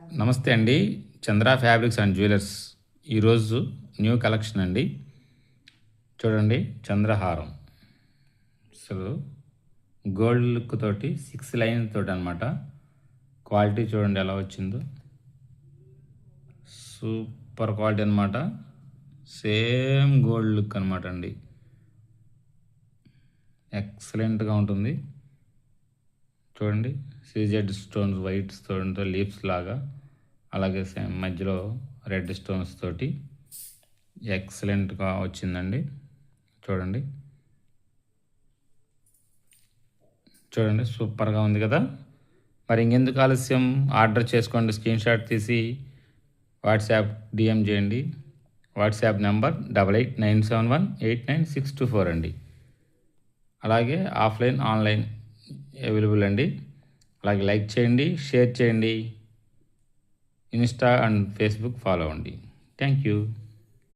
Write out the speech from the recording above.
నమస్తే అండి. చంద్ర fabrics and jewellers ఈరోజు న్యూ కలెక్షన్ అండి. చూడండి, చంద్రహారం అసలు గోల్డ్ లుక్ తోటి 6 లైన్ తోటి అనమాట. క్వాలిటీ చూడండి ఎలా వచ్చిందో, సూపర్ క్వాలిటీ అనమాట. సేమ్ గోల్డ్ లుక్ అనమాట అండి. ఎక్సలెంట్గా ఉంటుంది. చూడండి, సీజెడ్ స్టోన్స్ వైట్ స్టోన్తో లీవ్స్ లాగా, అలాగే సేమ్ మధ్యలో రెడ్ స్టోన్స్ తోటి ఎక్సలెంట్గా వచ్చిందండి. చూడండి చూడండి సూపర్గా ఉంది కదా. మరి ఇంకెందుకు ఆలస్యం, ఆర్డర్ చేసుకోండి. స్క్రీన్ షాట్ తీసి వాట్సాప్ డిఎం చేయండి. వాట్సాప్ నెంబర్ 8897189624 అండి. అలాగే ఆఫ్లైన్ ఆన్లైన్ అవైలబుల్ అండి. అలాగే లైక్ చేయండి, షేర్ చేయండి, ఇన్స్టా అండ్ ఫేస్బుక్ ఫాలో అవ్వండి. Thank you.